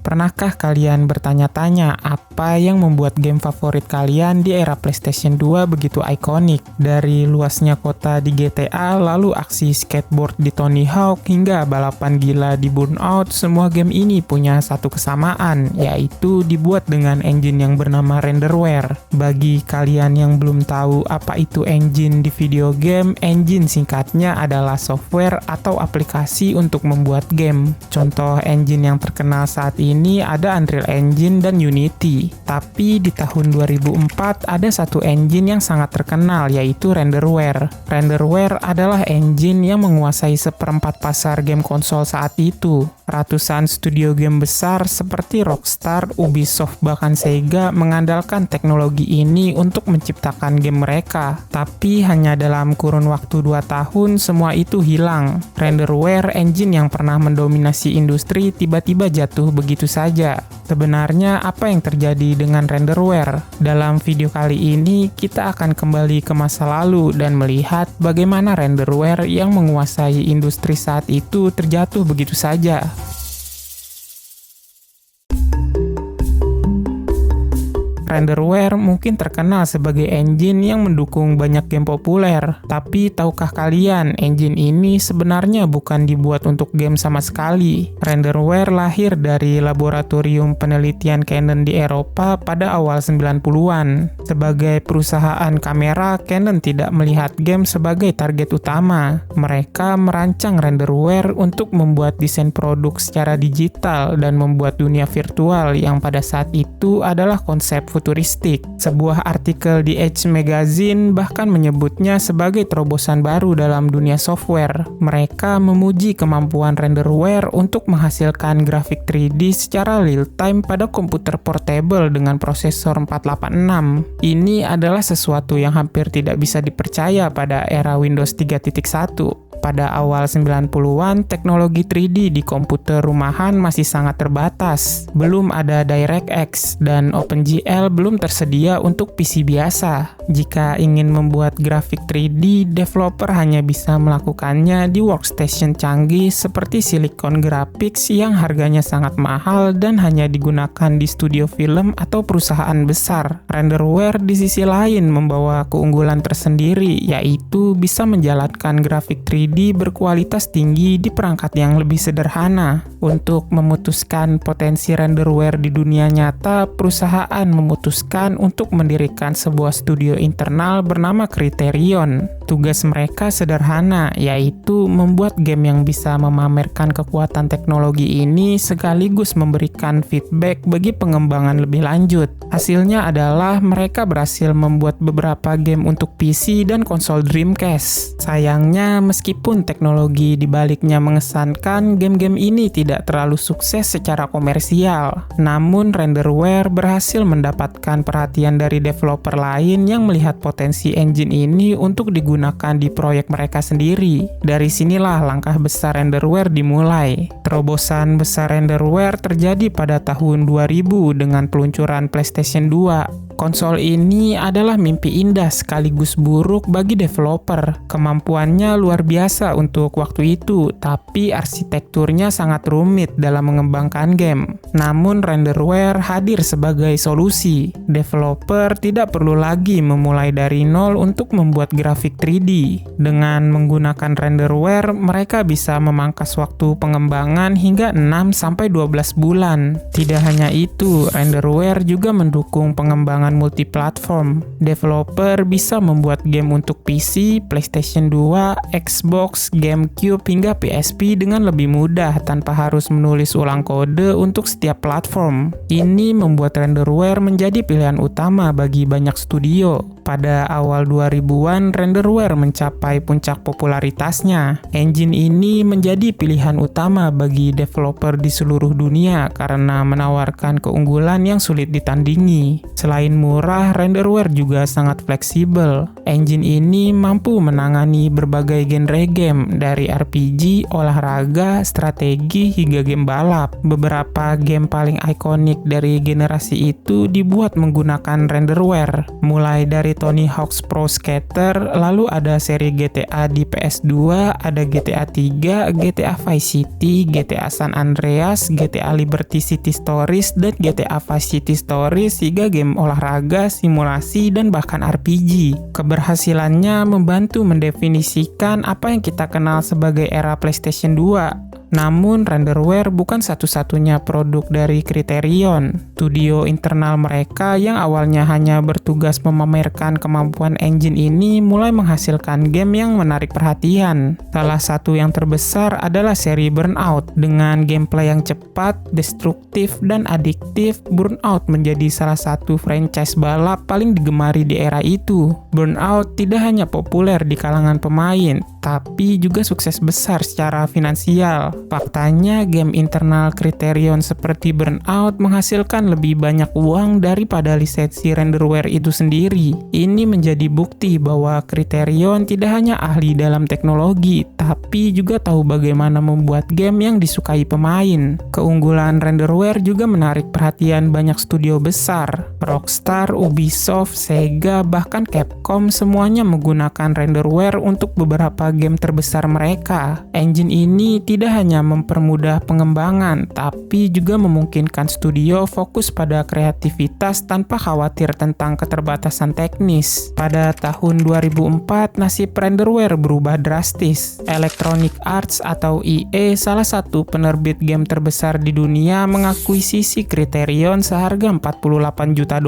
Pernahkah kalian bertanya-tanya apa yang membuat game favorit kalian di era PlayStation 2 begitu ikonik? Dari luasnya kota di GTA, lalu aksi skateboard di Tony Hawk, hingga balapan gila di Burnout, semua game ini punya satu kesamaan, yaitu dibuat dengan engine yang bernama Renderware. Bagi kalian yang belum tahu apa itu engine di video game, engine singkatnya adalah software atau aplikasi untuk membuat game. Contoh engine yang terkenal saat ini ada Unreal Engine dan Unity. Tapi di tahun 2004 ada satu engine yang sangat terkenal, yaitu Renderware. Renderware adalah engine yang menguasai seperempat pasar game konsol saat itu. Ratusan studio game besar seperti Rockstar, Ubisoft, bahkan Sega mengandalkan teknologi ini untuk menciptakan game mereka. Tapi hanya dalam kurun waktu 2 tahun semua itu hilang. Renderware, engine yang pernah mendominasi industri, tiba-tiba jatuh begitu saja. Sebenarnya apa yang terjadi dengan Renderware? Dalam video kali ini kita akan kembali ke masa lalu dan melihat bagaimana Renderware yang menguasai industri saat itu terjatuh begitu saja. Renderware mungkin terkenal sebagai engine yang mendukung banyak game populer. Tapi tahukah kalian, engine ini sebenarnya bukan dibuat untuk game sama sekali. Renderware lahir dari laboratorium penelitian Canon di Eropa pada awal 90-an. Sebagai perusahaan kamera, Canon tidak melihat game sebagai target utama. Mereka merancang Renderware untuk membuat desain produk secara digital dan membuat dunia virtual yang pada saat itu adalah konsep futuristik. Sebuah artikel di Edge Magazine bahkan menyebutnya sebagai terobosan baru dalam dunia software. Mereka memuji kemampuan Renderware untuk menghasilkan grafik 3D secara real-time pada komputer portable dengan prosesor 486. Ini adalah sesuatu yang hampir tidak bisa dipercaya pada era Windows 3.1. Pada awal 90-an, teknologi 3D di komputer rumahan masih sangat terbatas. Belum ada DirectX dan OpenGL belum tersedia untuk PC biasa. Jika ingin membuat grafik 3D, developer hanya bisa melakukannya di workstation canggih seperti Silicon Graphics yang harganya sangat mahal dan hanya digunakan di studio film atau perusahaan besar. Renderware di sisi lain membawa keunggulan tersendiri, yaitu bisa menjalankan grafik 3D berkualitas tinggi di perangkat yang lebih sederhana. Untuk memutuskan potensi Renderware di dunia nyata, perusahaan memutuskan untuk mendirikan sebuah studio internal bernama Criterion. Tugas mereka sederhana, yaitu membuat game yang bisa memamerkan kekuatan teknologi ini sekaligus memberikan feedback bagi pengembangan lebih lanjut. Hasilnya adalah mereka berhasil membuat beberapa game untuk PC dan konsol Dreamcast. Sayangnya, meskipun teknologi di baliknya mengesankan, game-game ini tidak terlalu sukses secara komersial. Namun, Renderware berhasil mendapatkan perhatian dari developer lain yang melihat potensi engine ini untuk digunakan di proyek mereka sendiri. Dari sinilah langkah besar Renderware dimulai. Terobosan besar Renderware terjadi pada tahun 2000 dengan peluncuran PlayStation 2. Konsol ini adalah mimpi indah sekaligus buruk bagi developer. Kemampuannya luar biasa untuk waktu itu, tapi arsitekturnya sangat rumit dalam mengembangkan game. Namun Renderware hadir sebagai solusi. Developer tidak perlu lagi memulai dari nol untuk membuat grafik 3D. Dengan menggunakan Renderware, mereka bisa memangkas waktu pengembangan hingga 6-12 bulan. Tidak hanya itu, Renderware juga mendukung pengembangan multiplatform. Developer bisa membuat game untuk PC, PlayStation 2, Xbox, GameCube, hingga PSP dengan lebih mudah tanpa harus menulis ulang kode untuk setiap platform. Ini membuat Renderware menjadi pilihan utama bagi banyak studio. Pada awal 2000-an, Renderware mencapai puncak popularitasnya. Engine ini menjadi pilihan utama bagi developer di seluruh dunia karena menawarkan keunggulan yang sulit ditandingi. Selain murah, Renderware juga sangat fleksibel. Engine ini mampu menangani berbagai genre game, dari RPG, olahraga, strategi, hingga game balap. Beberapa game paling ikonik dari generasi itu dibuat menggunakan Renderware, mulai dari Tony Hawk's Pro Skater, lalu ada seri GTA di PS2, ada GTA 3, GTA Vice City, GTA San Andreas, GTA Liberty City Stories, dan GTA Vice City Stories, hingga game olahraga, simulasi, dan bahkan RPG. Keberhasilannya membantu mendefinisikan apa yang kita kenal sebagai era PlayStation 2. Namun, Renderware bukan satu-satunya produk dari Criterion. Studio internal mereka yang awalnya hanya bertugas memamerkan kemampuan engine ini mulai menghasilkan game yang menarik perhatian. Salah satu yang terbesar adalah seri Burnout. Dengan gameplay yang cepat, destruktif, dan adiktif, Burnout menjadi salah satu franchise balap paling digemari di era itu. Burnout tidak hanya populer di kalangan pemain, tapi juga sukses besar secara finansial. Faktanya, game internal Criterion seperti Burnout menghasilkan lebih banyak uang daripada lisensi Renderware itu sendiri. Ini menjadi bukti bahwa Criterion tidak hanya ahli dalam teknologi, tapi juga tahu bagaimana membuat game yang disukai pemain. Keunggulan Renderware juga menarik perhatian banyak studio besar. Rockstar, Ubisoft, Sega, bahkan Capcom semuanya menggunakan Renderware untuk beberapa game terbesar mereka. Engine ini tidak hanya mempermudah pengembangan, tapi juga memungkinkan studio fokus pada kreativitas tanpa khawatir tentang keterbatasan teknis. Pada tahun 2004, nasib Renderware berubah drastis. Electronic Arts atau EA, salah satu penerbit game terbesar di dunia, mengakuisisi Criterion seharga $48 juta.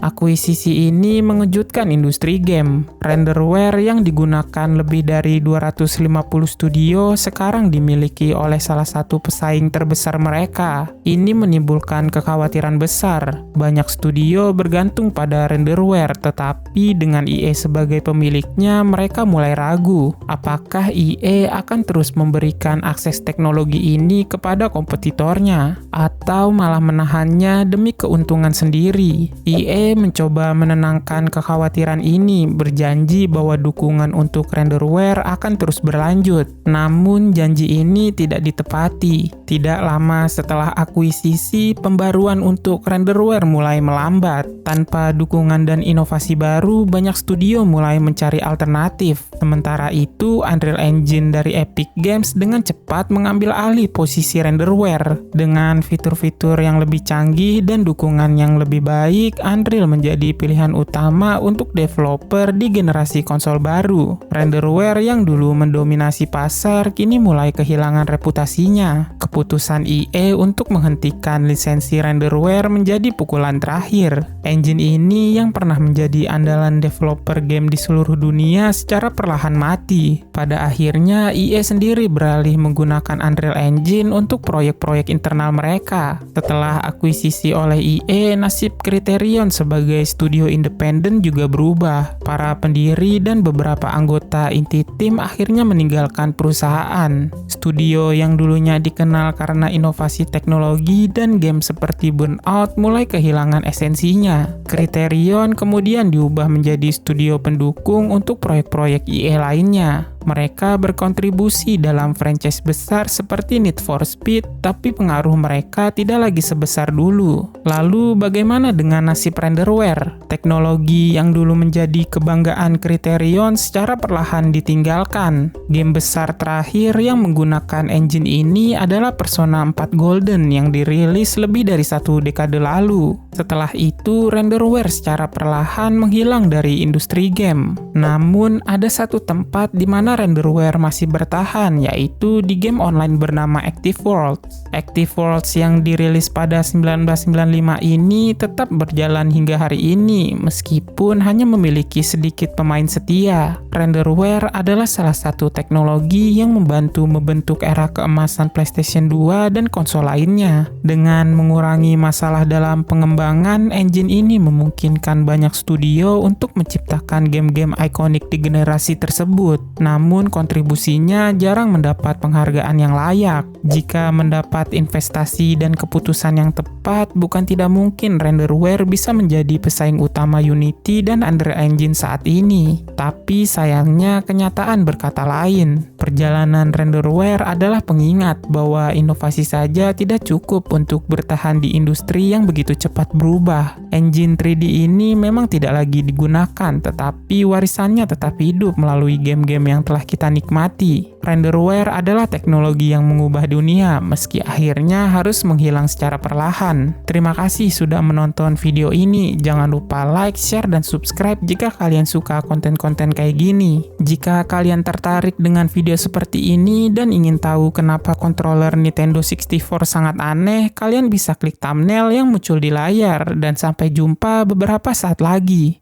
Akuisisi ini mengejutkan industri game. Renderware yang digunakan lebih dari 250 studio sekarang dimiliki oleh salah satu pesaing terbesar mereka. Ini menimbulkan kekhawatiran besar. Banyak studio bergantung pada Renderware, tetapi dengan EA sebagai pemiliknya, mereka mulai ragu. Apakah EA akan terus memberikan akses teknologi ini kepada kompetitornya, atau malah menahannya demi keuntungan sendiri? EA mencoba menenangkan kekhawatiran ini, berjanji bahwa dukungan untuk Renderware akan terus berlanjut. Namun, janji ini tidak ditepati. Tidak lama setelah akuisisi, pembaruan untuk Renderware mulai melambat. Tanpa dukungan dan inovasi baru, banyak studio mulai mencari alternatif. Sementara itu, Unreal Engine dari Epic Games dengan cepat mengambil alih posisi Renderware. Dengan fitur-fitur yang lebih canggih dan dukungan yang lebih baik, Unreal menjadi pilihan utama untuk developer di generasi konsol baru. Renderware yang dulu mendominasi pasar, kini mulai kehilangan reputasinya. Keputusan EA untuk menghentikan lisensi Renderware menjadi pukulan terakhir. Engine ini yang pernah menjadi andalan developer game di seluruh dunia secara perlahan mati. Pada akhirnya, EA sendiri beralih menggunakan Unreal Engine untuk proyek-proyek internal mereka. Setelah akuisisi oleh EA, nasib Criterion sebagai studio independen juga berubah. Para pendiri dan beberapa anggota inti tim akhirnya meninggalkan perusahaan. Studio yang dulunya dikenal karena inovasi teknologi dan game seperti Burnout mulai kehilangan esensinya. Criterion kemudian diubah menjadi studio pendukung untuk proyek-proyek EA lainnya. Mereka berkontribusi dalam franchise besar seperti Need for Speed, tapi pengaruh mereka tidak lagi sebesar dulu. Lalu bagaimana dengan nasib Renderware? Teknologi yang dulu menjadi kebanggaan Criterion secara perlahan ditinggalkan. Game besar terakhir yang menggunakan engine ini adalah Persona 4 Golden yang dirilis lebih dari 1 dekade lalu. Setelah itu, Renderware secara perlahan menghilang dari industri game. Namun, ada satu tempat di mana Renderware masih bertahan, yaitu di game online bernama Active Worlds. Active Worlds yang dirilis pada 1995 ini tetap berjalan hingga hari ini, meskipun hanya memiliki sedikit pemain setia. Renderware adalah salah satu teknologi yang membantu membentuk era keemasan PlayStation 2 dan konsol lainnya. Dengan mengurangi masalah dalam pengembangan, engine ini memungkinkan banyak studio untuk menciptakan game-game ikonik di generasi tersebut. Namun kontribusinya jarang mendapat penghargaan yang layak. Jika mendapat investasi dan keputusan yang tepat, bukan tidak mungkin Renderware bisa menjadi pesaing utama Unity dan Unreal Engine saat ini. Tapi sayangnya kenyataan berkata lain. Perjalanan renderware adalah pengingat bahwa inovasi saja tidak cukup untuk bertahan di industri yang begitu cepat berubah. Engine 3D ini memang tidak lagi digunakan, tetapi warisannya tetap hidup melalui game-game yang telah kita nikmati. Renderware adalah teknologi yang mengubah dunia, meski akhirnya harus menghilang secara perlahan. Terima kasih sudah menonton video ini. Jangan lupa like, share, dan subscribe jika kalian suka konten-konten kayak gini. Jika kalian tertarik dengan video seperti ini dan ingin tahu kenapa controller Nintendo 64 sangat aneh, kalian bisa klik thumbnail yang muncul di layar. Dan sampai jumpa beberapa saat lagi.